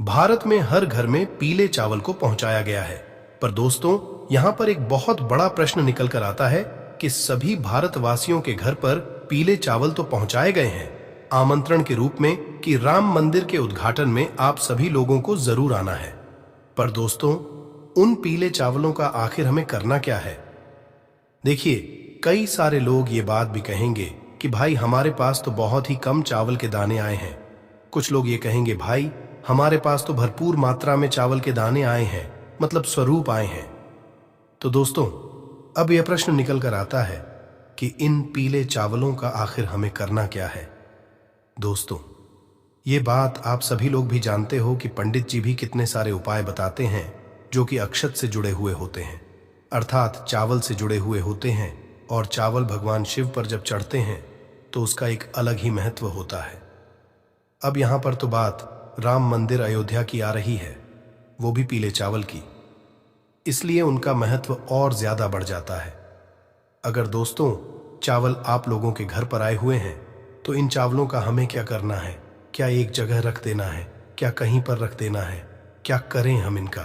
भारत में हर घर में पीले चावल को पहुंचाया गया है। पर दोस्तों, यहाँ पर एक बहुत बड़ा प्रश्न निकल कर आता है कि सभी भारतवासियों के घर पर पीले चावल तो पहुंचाए गए हैं आमंत्रण के रूप में कि राम मंदिर के उद्घाटन में आप सभी लोगों को जरूर आना है। पर दोस्तों, उन पीले चावलों का आखिर हमें करना क्या है? देखिए, कई सारे लोग ये बात भी कहेंगे कि भाई हमारे पास तो बहुत ही कम चावल के दाने आए हैं। कुछ लोग ये कहेंगे भाई हमारे पास तो भरपूर मात्रा में चावल के दाने आए हैं, मतलब स्वरूप आए हैं। तो दोस्तों, अब यह प्रश्न निकल कर आता है कि इन पीले चावलों का आखिर हमें करना क्या है? दोस्तों, ये बात आप सभी लोग भी जानते हो कि पंडित जी भी कितने सारे उपाय बताते हैं जो कि अक्षत से जुड़े हुए होते हैं, अर्थात चावल से जुड़े हुए होते हैं। और चावल भगवान शिव पर जब चढ़ते हैं तो उसका एक अलग ही महत्व होता है। अब यहाँ पर तो बात राम मंदिर अयोध्या की आ रही है, वो भी पीले चावल की, इसलिए उनका महत्व और ज्यादा बढ़ जाता है। अगर दोस्तों चावल आप लोगों के घर पर आए हुए हैं तो इन चावलों का हमें क्या करना है? क्या एक जगह रख देना है? क्या कहीं पर रख देना है? क्या करें हम इनका?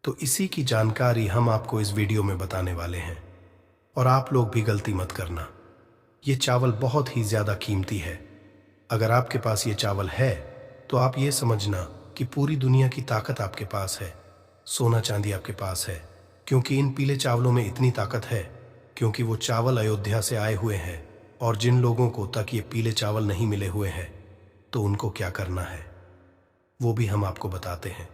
तो इसी की जानकारी हम आपको इस वीडियो में बताने वाले हैं। और आप लोग भी गलती मत करना, ये चावल बहुत ही ज्यादा कीमती है। अगर आपके पास ये चावल है तो आप ये समझना कि पूरी दुनिया की ताकत आपके पास है, सोना चांदी आपके पास है, क्योंकि इन पीले चावलों में इतनी ताकत है, क्योंकि वो चावल अयोध्या से आए हुए हैं। और जिन लोगों को तक ये पीले चावल नहीं मिले हुए हैं तो उनको क्या करना है वो भी हम आपको बताते हैं।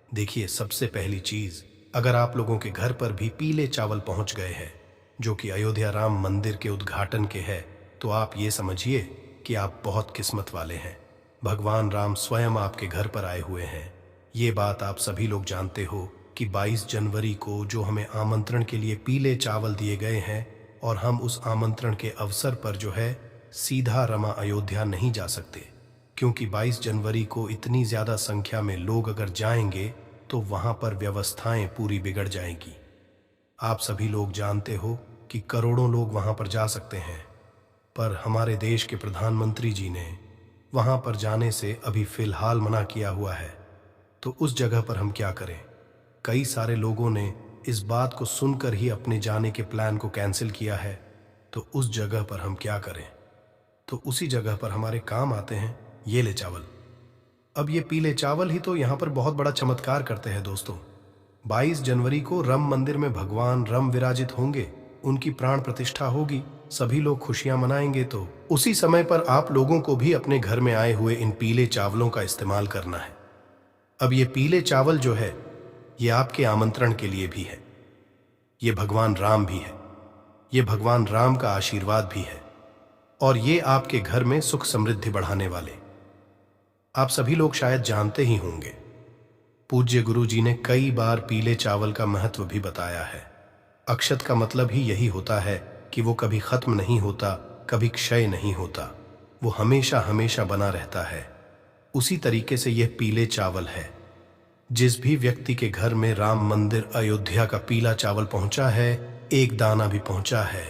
देखिए, सबसे पहली चीज, अगर आप लोगों के घर पर भी पीले चावल पहुंच गए हैं जो कि अयोध्या राम मंदिर के उद्घाटन के हैं, तो आप ये समझिए कि आप बहुत किस्मत वाले हैं। भगवान राम स्वयं आपके घर पर आए हुए हैं। ये बात आप सभी लोग जानते हो कि 22 जनवरी को जो हमें आमंत्रण के लिए पीले चावल दिए गए हैं, और हम उस आमंत्रण के अवसर पर जो है सीधा रमा अयोध्या नहीं जा सकते, क्योंकि 22 जनवरी को इतनी ज्यादा संख्या में लोग अगर जाएंगे तो वहां पर व्यवस्थाएं पूरी बिगड़ जाएंगी। आप सभी लोग जानते हो कि करोड़ों लोग वहां पर जा सकते हैं, पर हमारे देश के प्रधानमंत्री जी ने वहां पर जाने से अभी फिलहाल मना किया हुआ है। तो उस जगह पर हम क्या करें? कई सारे लोगों ने इस बात को सुनकर ही अपने जाने के प्लान को कैंसिल किया है। तो उस जगह पर हम क्या करें? तो उसी जगह पर हमारे काम आते हैं ये ले चावल। अब ये पीले चावल ही तो यहाँ पर बहुत बड़ा चमत्कार करते हैं दोस्तों। 22 जनवरी को राम मंदिर में भगवान राम विराजित होंगे, उनकी प्राण प्रतिष्ठा होगी, सभी लोग खुशियां मनाएंगे। तो उसी समय पर आप लोगों को भी अपने घर में आए हुए इन पीले चावलों का इस्तेमाल करना है। अब ये पीले चावल जो है ये आपके आमंत्रण के लिए भी है, ये भगवान राम भी है, ये भगवान राम का आशीर्वाद भी है, और ये आपके घर में सुख समृद्धि बढ़ाने वाले। आप सभी लोग शायद जानते ही होंगे, पूज्य गुरु जी ने कई बार पीले चावल का महत्व भी बताया है। अक्षत का मतलब ही यही होता है कि वो कभी खत्म नहीं होता, कभी क्षय नहीं होता, वो हमेशा हमेशा बना रहता है। उसी तरीके से यह पीले चावल है। जिस भी व्यक्ति के घर में राम मंदिर अयोध्या का पीला चावल पहुंचा है, एक दाना भी पहुंचा है,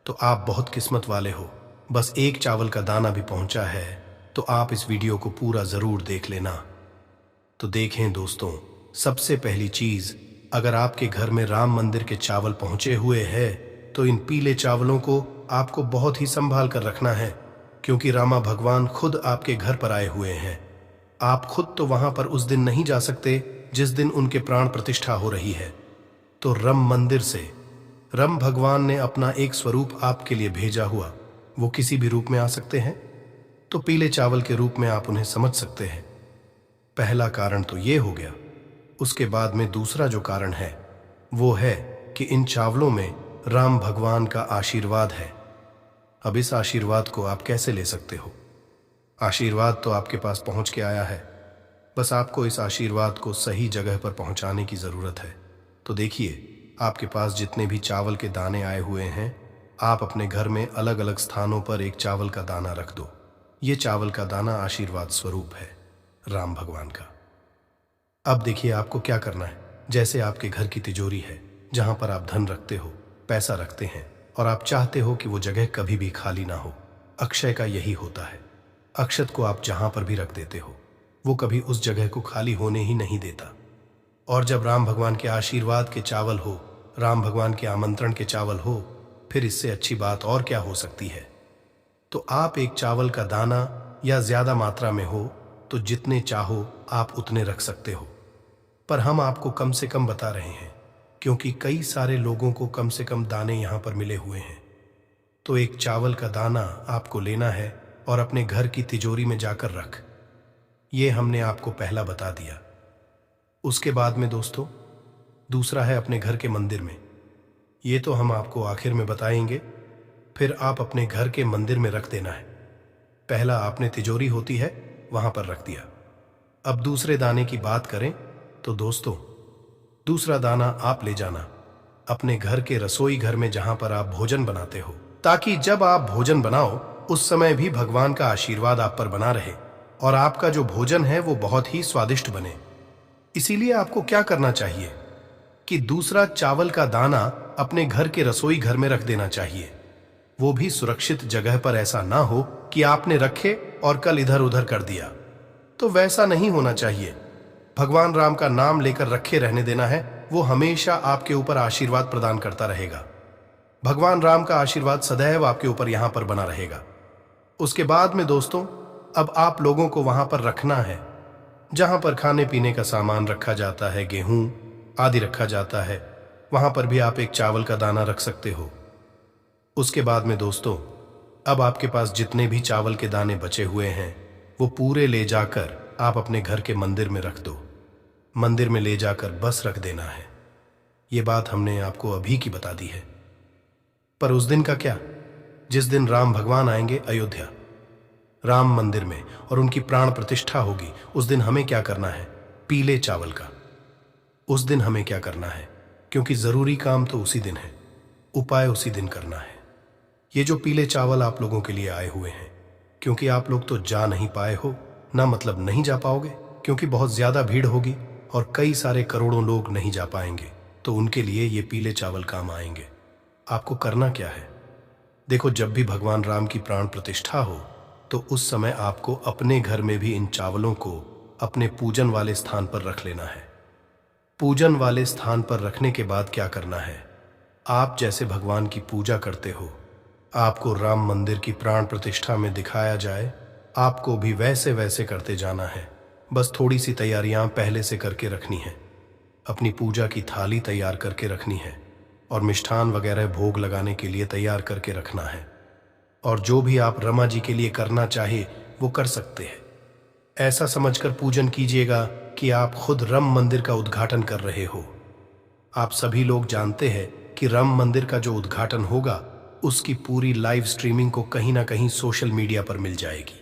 तो आप बहुत किस्मत वाले हो। बस एक चावल का दाना भी पहुंचा है तो आप इस वीडियो को पूरा जरूर देख लेना। तो देखें दोस्तों, सबसे पहली चीज, अगर आपके घर में राम मंदिर के चावल पहुंचे हुए हैं तो इन पीले चावलों को आपको बहुत ही संभाल कर रखना है, क्योंकि रामा भगवान खुद आपके घर पर आए हुए हैं। आप खुद तो वहां पर उस दिन नहीं जा सकते जिस दिन उनके प्राण प्रतिष्ठा हो रही है, तो राम मंदिर से राम भगवान ने अपना एक स्वरूप आपके लिए भेजा हुआ, वो किसी भी रूप में आ सकते हैं, तो पीले चावल के रूप में आप उन्हें समझ सकते हैं। पहला कारण तो ये हो गया। उसके बाद में दूसरा जो कारण है वो है कि इन चावलों में राम भगवान का आशीर्वाद है। अब इस आशीर्वाद को आप कैसे ले सकते हो? आशीर्वाद तो आपके पास पहुंच के आया है, बस आपको इस आशीर्वाद को सही जगह पर पहुंचाने की जरूरत है। तो देखिए, आपके पास जितने भी चावल के दाने आए हुए हैं, आप अपने घर में अलग अलग स्थानों पर एक चावल का दाना रख दो। ये चावल का दाना आशीर्वाद स्वरूप है राम भगवान का। अब देखिए आपको क्या करना है। जैसे आपके घर की तिजोरी है जहां पर आप धन रखते हो, पैसा रखते हैं, और आप चाहते हो कि वो जगह कभी भी खाली ना हो। अक्षय का यही होता है, अक्षत को आप जहां पर भी रख देते हो, वो कभी उस जगह को खाली होने ही नहीं देता। और जब राम भगवान के आशीर्वाद के चावल हो, राम भगवान के आमंत्रण के चावल हो, फिर इससे अच्छी बात और क्या हो सकती है। तो आप एक चावल का दाना या ज्यादा मात्रा में हो तो जितने चाहो आप उतने रख सकते हो, पर हम आपको कम से कम बता रहे हैं क्योंकि कई सारे लोगों को कम से कम दाने यहां पर मिले हुए हैं। तो एक चावल का दाना आपको लेना है और अपने घर की तिजोरी में जाकर रख। ये हमने आपको पहला बता दिया। उसके बाद में दोस्तों दूसरा है अपने घर के मंदिर में। ये तो हम आपको आखिर में बताएंगे, फिर आप अपने घर के मंदिर में रख देना है। पहला आपने तिजोरी होती है वहां पर रख दिया। अब दूसरे दाने की बात करें तो दोस्तों दूसरा दाना आप ले जाना अपने घर के रसोई घर में जहां पर आप भोजन बनाते हो, ताकि जब आप भोजन बनाओ उस समय भी भगवान का आशीर्वाद आप पर बना रहे और आपका जो भोजन है वो बहुत ही स्वादिष्ट बने। इसीलिए आपको क्या करना चाहिए कि दूसरा चावल का दाना अपने घर के रसोई घर में रख देना चाहिए, वो भी सुरक्षित जगह पर। ऐसा ना हो कि आपने रखे और कल इधर उधर कर दिया, तो वैसा नहीं होना चाहिए। भगवान राम का नाम लेकर रखे रहने देना है, वो हमेशा आपके ऊपर आशीर्वाद प्रदान करता रहेगा। भगवान राम का आशीर्वाद सदैव आपके ऊपर यहां पर बना रहेगा। उसके बाद में दोस्तों अब आप लोगों को वहां पर रखना है जहां पर खाने पीने का सामान रखा जाता है, गेहूं आदि रखा जाता है, वहां पर भी आप एक चावल का दाना रख सकते हो। उसके बाद में दोस्तों अब आपके पास जितने भी चावल के दाने बचे हुए हैं वो पूरे ले जाकर आप अपने घर के मंदिर में रख दो। मंदिर में ले जाकर बस रख देना है। ये बात हमने आपको अभी की बता दी है। पर उस दिन का क्या, जिस दिन राम भगवान आएंगे अयोध्या राम मंदिर में और उनकी प्राण प्रतिष्ठा होगी, उस दिन हमें क्या करना है, पीले चावल का। उस दिन हमें क्या करना है, क्योंकि जरूरी काम तो उसी दिन है, उपाय उसी दिन करना है। ये जो पीले चावल आप लोगों के लिए आए हुए हैं, क्योंकि आप लोग तो जा नहीं पाए हो, ना मतलब नहीं जा पाओगे क्योंकि बहुत ज्यादा भीड़ होगी और कई सारे करोड़ों लोग नहीं जा पाएंगे, तो उनके लिए ये पीले चावल काम आएंगे। आपको करना क्या है, देखो जब भी भगवान राम की प्राण प्रतिष्ठा हो तो उस समय आपको अपने घर में भी इन चावलों को अपने पूजन वाले स्थान पर रख लेना है। पूजन वाले स्थान पर रखने के बाद क्या करना है, आप जैसे भगवान की पूजा करते हो, आपको राम मंदिर की प्राण प्रतिष्ठा में दिखाया जाए, आपको भी वैसे वैसे करते जाना है। बस थोड़ी सी तैयारियां पहले से करके रखनी है। अपनी पूजा की थाली तैयार करके रखनी है और मिष्ठान वगैरह भोग लगाने के लिए तैयार करके रखना है। और जो भी आप रमा जी के लिए करना चाहे वो कर सकते हैं। ऐसा समझकर पूजन कीजिएगा कि आप खुद राम मंदिर का उद्घाटन कर रहे हो। आप सभी लोग जानते हैं कि राम मंदिर का जो उद्घाटन होगा उसकी पूरी लाइव स्ट्रीमिंग को कहीं ना कहीं सोशल मीडिया पर मिल जाएगी।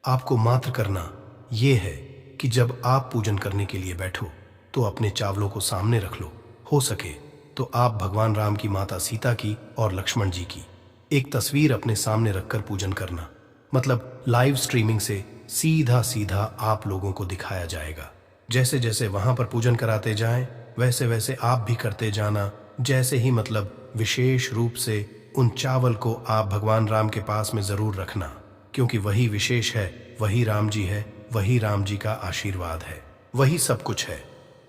आपको मात्र करना यह है कि जब आप पूजन करने के लिए बैठो तो अपने चावलों को सामने रख लो। हो सके तो आप भगवान राम की, माता सीता की और लक्ष्मण जी की एक तस्वीर अपने सामने रखकर पूजन करना। मतलब लाइव स्ट्रीमिंग से सीधा सीधा आप लोगों को दिखाया जाएगा। जैसे जैसे वहां पर पूजन कराते जाएं वैसे वैसे आप भी करते जाना। जैसे ही मतलब विशेष रूप से उन चावल को आप भगवान राम के पास में जरूर रखना, क्योंकि वही विशेष है, वही राम जी है, वही राम जी का आशीर्वाद है, वही सब कुछ है।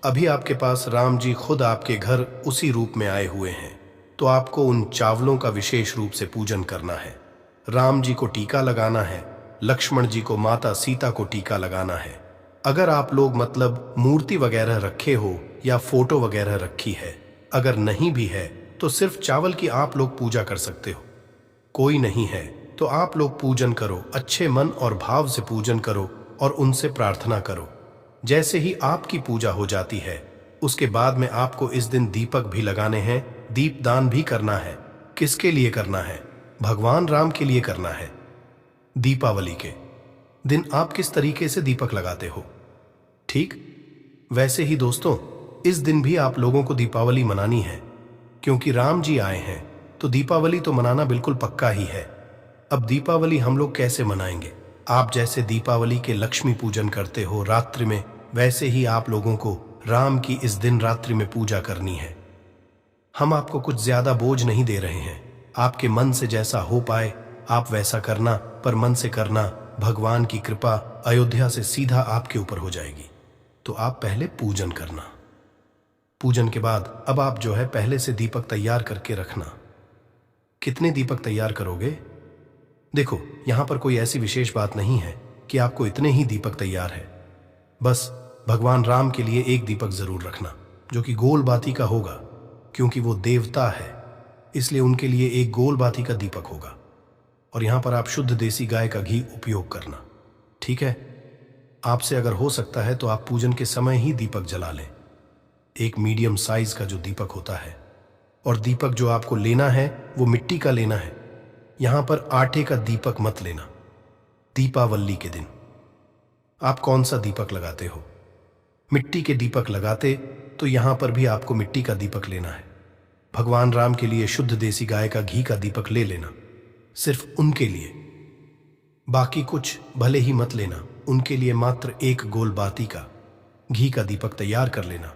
अभी आपके पास राम जी खुद आपके घर उसी रूप में आए हुए हैं, तो आपको उन चावलों का विशेष रूप से पूजन करना है। राम जी को टीका लगाना है, लक्ष्मण जी को, माता सीता को टीका लगाना है। अगर आप लोग मतलब मूर्ति वगैरह रखे हो या फोटो वगैरह रखी है, अगर नहीं भी है तो सिर्फ चावल की आप लोग पूजा कर सकते हो। कोई नहीं है तो आप लोग पूजन करो, अच्छे मन और भाव से पूजन करो और उनसे प्रार्थना करो। जैसे ही आपकी पूजा हो जाती है उसके बाद में आपको इस दिन दीपक भी लगाने हैं, दीपदान भी करना है। किसके लिए करना है, भगवान राम के लिए करना है। दीपावली के दिन आप किस तरीके से दीपक लगाते हो, ठीक वैसे ही दोस्तों इस दिन भी आप लोगों को दीपावली मनानी है, क्योंकि राम जी आए हैं तो दीपावली तो मनाना बिल्कुल पक्का ही है। अब दीपावली हम लोग कैसे मनाएंगे, आप जैसे दीपावली के लक्ष्मी पूजन करते हो रात्रि में, वैसे ही आप लोगों को राम की इस दिन रात्रि में पूजा करनी है। हम आपको कुछ ज्यादा बोझ नहीं दे रहे हैं, आपके मन से जैसा हो पाए आप वैसा करना, पर मन से करना, भगवान की कृपा अयोध्या से सीधा आपके ऊपर हो जाएगी। तो आप पहले पूजन करना। पूजन के बाद अब आप जो है पहले से दीपक तैयार करके रखना। कितने दीपक तैयार करोगे? देखो, यहां पर कोई ऐसी विशेष बात नहीं है कि आपको इतने ही दीपक तैयार है। बस भगवान राम के लिए एक दीपक जरूर रखना जो कि गोल बाती का होगा, क्योंकि वो देवता है, इसलिए उनके लिए एक गोल बाती का दीपक होगा। और यहां पर आप शुद्ध देसी गाय का घी उपयोग करना, ठीक है? आपसे अगर हो सकता है तो आप पूजन के समय ही दीपक जला लें। एक मीडियम साइज का जो दीपक होता है। और दीपक जो आपको लेना है वो मिट्टी का लेना है। यहां पर आटे का दीपक मत लेना। दीपावली के दिन आप कौन सा दीपक लगाते हो? मिट्टी के दीपक लगाते तो यहां पर भी आपको मिट्टी का दीपक लेना है। भगवान राम के लिए शुद्ध देसी गाय का घी का दीपक ले लेना, सिर्फ उनके लिए। बाकी कुछ भले ही मत लेना, उनके लिए मात्र एक गोल बाती का घी का दीपक तैयार कर लेना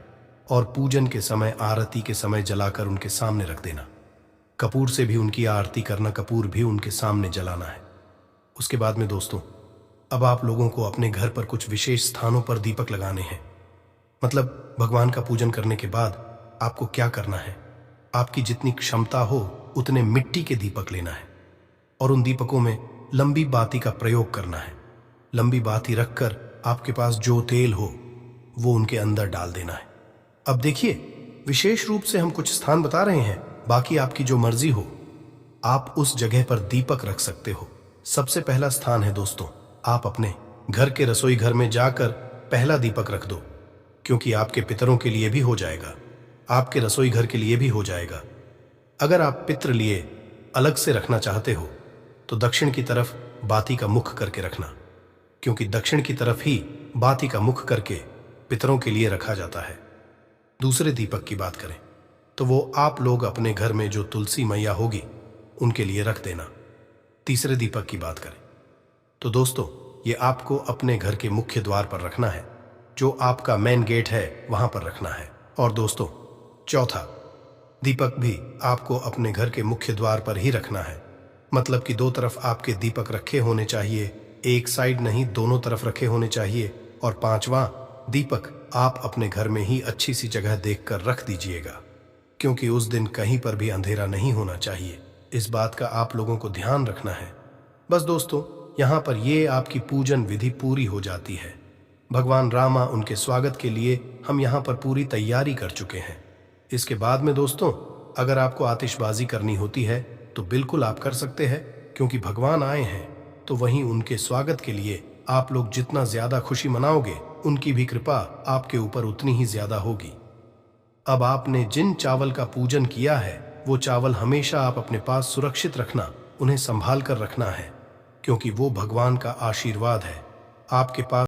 और पूजन के समय आरती के समय जलाकर उनके सामने रख देना। कपूर से भी उनकी आरती करना, कपूर भी उनके सामने जलाना है। उसके बाद में दोस्तों, अब आप लोगों को अपने घर पर कुछ विशेष स्थानों पर दीपक लगाने हैं। मतलब भगवान का पूजन करने के बाद आपको क्या करना है? आपकी जितनी क्षमता हो उतने मिट्टी के दीपक लेना है और उन दीपकों में लंबी बाती का प्रयोग करना है। लंबी बाती रखकर आपके पास जो तेल हो वो उनके अंदर डाल देना है। अब देखिए, विशेष रूप से हम कुछ स्थान बता रहे हैं, बाकी आपकी जो मर्जी हो आप उस जगह पर दीपक रख सकते हो। सबसे पहला स्थान है दोस्तों, आप अपने घर के रसोई घर में जाकर पहला दीपक रख दो, क्योंकि आपके पितरों के लिए भी हो जाएगा, आपके रसोई घर के लिए भी हो जाएगा। अगर आप पितृ लिए अलग से रखना चाहते हो तो दक्षिण की तरफ बाती का मुख करके रखना, क्योंकि दक्षिण की तरफ ही बाती का मुख करके पितरों के लिए रखा जाता है। दूसरे दीपक की बात करें तो वो आप लोग अपने घर में जो तुलसी मैया होगी उनके लिए रख देना। तीसरे दीपक की बात करें तो दोस्तों, ये आपको अपने घर के मुख्य द्वार पर रखना है, जो आपका मेन गेट है वहां पर रखना है। और दोस्तों, चौथा दीपक भी आपको अपने घर के मुख्य द्वार पर ही रखना है। मतलब कि दो तरफ आपके दीपक रखे होने चाहिए, एक साइड नहीं, दोनों तरफ रखे होने चाहिए। और पांचवा दीपक आप अपने घर में ही अच्छी सी जगह देखकर रख दीजिएगा, क्योंकि उस दिन कहीं पर भी अंधेरा नहीं होना चाहिए। इस बात का आप लोगों को ध्यान रखना है। बस दोस्तों, यहाँ पर ये आपकी पूजन विधि पूरी हो जाती है। भगवान रामा उनके स्वागत के लिए हम यहाँ पर पूरी तैयारी कर चुके हैं। इसके बाद में दोस्तों, अगर आपको आतिशबाजी करनी होती है तो बिल्कुल आप कर सकते हैं, क्योंकि भगवान आए हैं तो वहीं उनके स्वागत के लिए आप लोग जितना ज्यादा खुशी मनाओगे उनकी भी कृपा आपके ऊपर उतनी ही ज्यादा होगी। अब आपने जिन चावल का पूजन किया है वो चावल हमेशा आप अपने पास सुरक्षित रखना, उन्हें संभाल कर रखना है, क्योंकि वो भगवान का आशीर्वाद है। आपके पास